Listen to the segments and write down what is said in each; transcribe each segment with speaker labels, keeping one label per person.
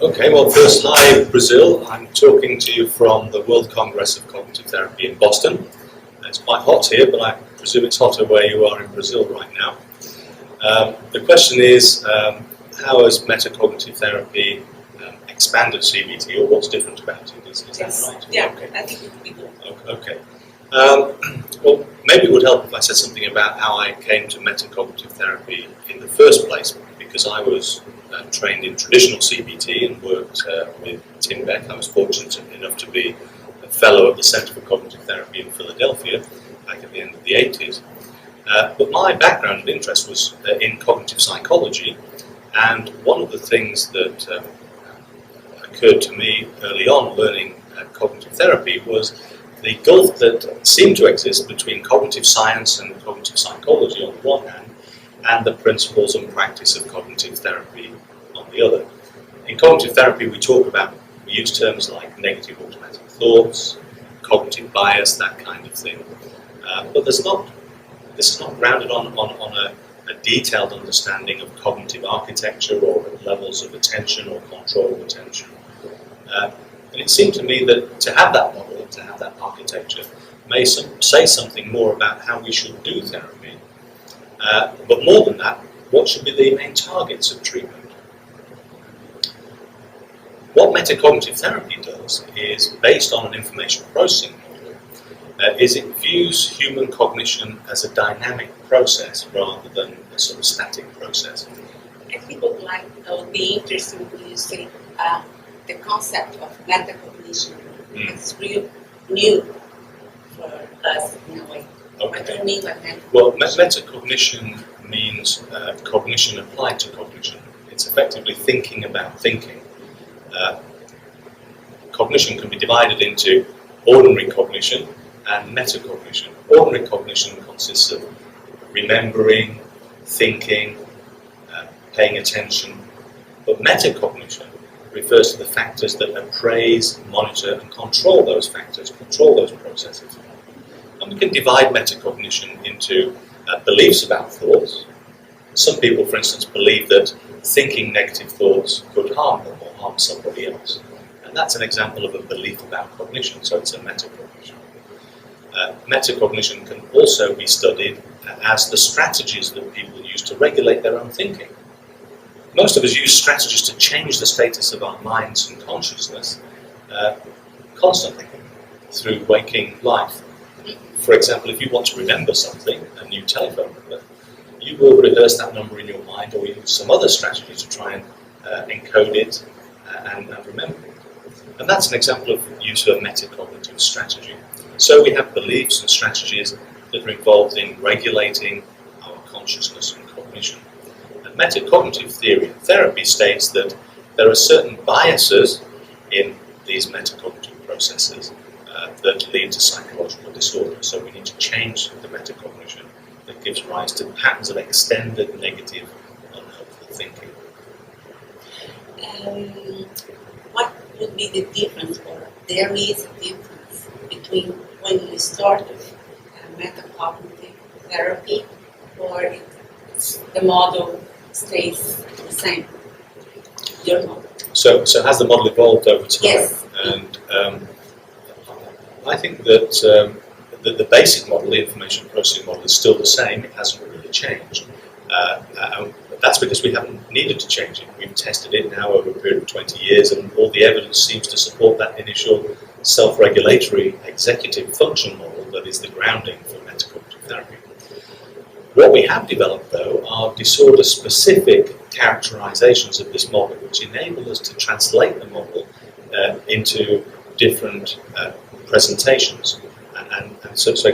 Speaker 1: Okay, well first, hi Brazil. I'm talking to you from the World Congress of Cognitive Therapy in Boston. It's quite hot here, but I presume it's hotter where you are in Brazil right now. The question is, how has metacognitive therapy expanded CBT, or what's different about it? Is that right?
Speaker 2: Yeah,
Speaker 1: okay.
Speaker 2: I think it would be good.
Speaker 1: Okay. Well, maybe it would help if I said something about how I came to metacognitive therapy in the first place, because I was trained in traditional CBT and worked with Tim Beck. I was fortunate enough to be a fellow at the Center for Cognitive Therapy in Philadelphia back at the end of the 80s. But my background and interest was in cognitive psychology, and one of the things that occurred to me early on learning cognitive therapy was the gulf that seemed to exist between cognitive science and cognitive psychology on the one hand, and the principles and practice of cognitive therapy on the other. In cognitive therapy we use terms like negative automatic thoughts, cognitive bias, that kind of thing. But this is not grounded on a detailed understanding of cognitive architecture or levels of attention or control of attention. And it seemed to me that to have that model, to have that architecture, may say something more about how we should do therapy. But more than that, what should be the main targets of treatment? What metacognitive therapy does is, based on an information processing model, is it views human cognition as a dynamic process rather than a sort of static process.
Speaker 2: And people would be interested when you say the concept of metacognition is real new for us in a way.
Speaker 1: Okay.
Speaker 2: What do you mean by metacognition?
Speaker 1: Well, metacognition means cognition applied to cognition. It's effectively thinking about thinking. Cognition can be divided into ordinary cognition and metacognition. Ordinary cognition consists of remembering, thinking, paying attention, but metacognition refers to the factors that appraise, monitor, and control those factors, control those processes. And we can divide metacognition into beliefs about thoughts. Some people, for instance, believe that thinking negative thoughts could harm them or harm somebody else. And that's an example of a belief about cognition, so it's a metacognition. Metacognition can also be studied as the strategies that people use to regulate their own thinking. Most of us use strategies to change the status of our minds and consciousness constantly through waking life. For example, if you want to remember something, a new telephone number, you will rehearse that number in your mind, or use some other strategy to try and encode it and remember it. And that's an example of use of a metacognitive strategy. So we have beliefs and strategies that are involved in regulating our consciousness and cognition. And metacognitive theory and therapy states that there are certain biases in these metacognitive processes that lead to psychological disorders. So we need to change the metacognition that gives rise to patterns of extended negative, unhelpful thinking.
Speaker 2: What would be the difference, or there is a difference between when you start with metacognitive therapy, or the model stays the same? Your model.
Speaker 1: So has the model evolved over time?
Speaker 2: Yes.
Speaker 1: And I think that the basic model, the information processing model, is still the same. It hasn't really changed. That's because we haven't needed to change it. We've tested it now over a period of 20 years, and all the evidence seems to support that initial self-regulatory executive function model that is the grounding for metacognitive therapy. What we have developed, though, are disorder-specific characterizations of this model, which enable us to translate the model into different presentations. And so, for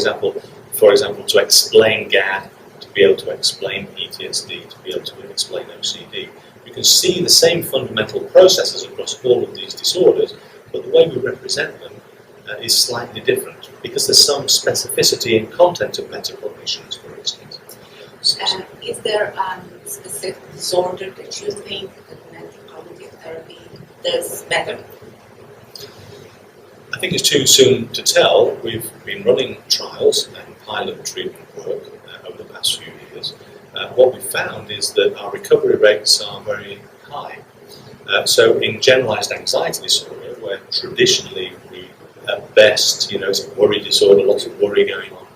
Speaker 1: example, to explain GAD, to be able to explain PTSD, to be able to explain OCD, you can see the same fundamental processes across all of these disorders, but the way we represent them is slightly different, because there's some specificity in content of metacognitions, for instance.
Speaker 2: Is there a specific disorder that you think that metacognitive therapy does better?
Speaker 1: I think it's too soon to tell. We've been running trials and pilot treatment work over the past few years. What we've found is that our recovery rates are very high. So in generalized anxiety disorder, where traditionally we at best, it's a worry disorder, lots of worry going on,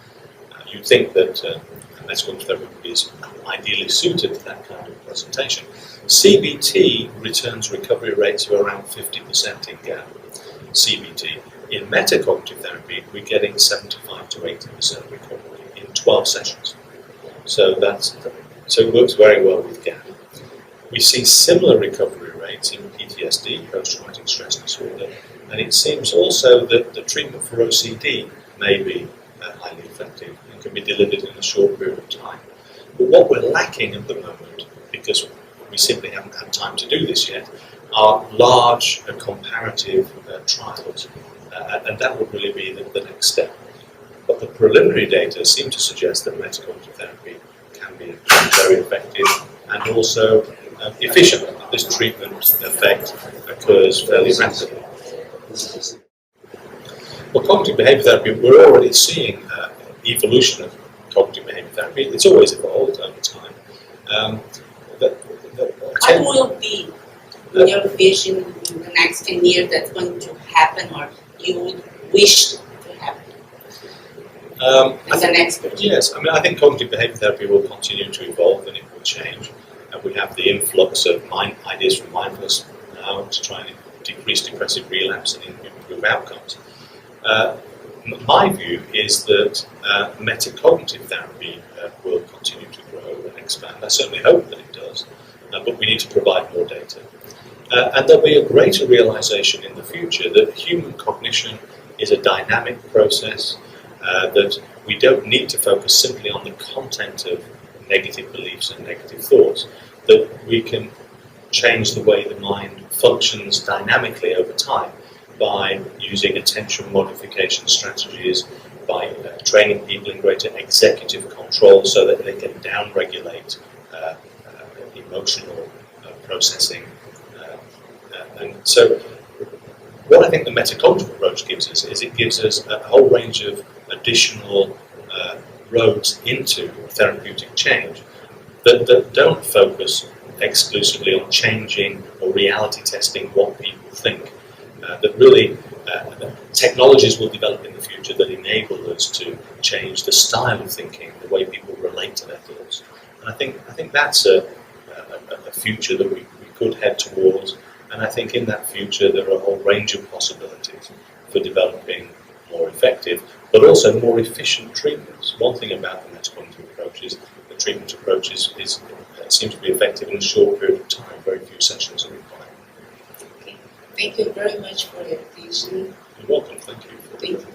Speaker 1: you'd think that medical therapy is ideally suited to that kind of presentation. CBT returns recovery rates of around 50% in GAD. CBT. In metacognitive therapy, we're getting 75 to 80% recovery in 12 sessions. So it works very well with GAD. We see similar recovery rates in PTSD, post-traumatic stress disorder, and it seems also that the treatment for OCD may be highly effective and can be delivered in a short period of time. But what we're lacking at the moment, because we simply haven't had time to do this yet, are large comparative trials, and that would really be the next step. But the preliminary data seem to suggest that metacognitive therapy can be very effective and also efficient. This treatment effect occurs fairly rapidly. Well, cognitive behavior therapy, we're already seeing evolution of cognitive behavior therapy. It's always evolved over time.
Speaker 2: What will be, in your vision, in the next 10 years that's going to happen, or you would wish to happen as an expert?
Speaker 1: Yes, I think cognitive behavior therapy will continue to evolve and it will change. And we have the influx of ideas from mindfulness now to try and decrease depressive relapse and improve outcomes. My view is that metacognitive therapy will continue to grow and expand. I certainly hope that it does, but we need to provide more data. And there'll be a greater realization in the future that human cognition is a dynamic process, that we don't need to focus simply on the content of negative beliefs and negative thoughts, that we can change the way the mind functions dynamically over time by using attention modification strategies, by training people in greater executive control so that they can downregulate emotional processing. And so what I think the metacognitive approach gives us is it gives us a whole range of additional roads into therapeutic change that don't focus exclusively on changing or reality testing what people think. That really technologies will develop in the future that enable us to change the style of thinking, the way people relate to their thoughts. And I think that's a future that we could head towards. And I think in that future there are a whole range of possibilities for developing more effective, but also more efficient treatments. One thing about the metacognitive approach is the treatment approach seems to be effective in a short period of time. Very few sessions are required.
Speaker 2: Okay. Thank you very much for your attention.
Speaker 1: You're welcome. Thank you.
Speaker 2: Thank you.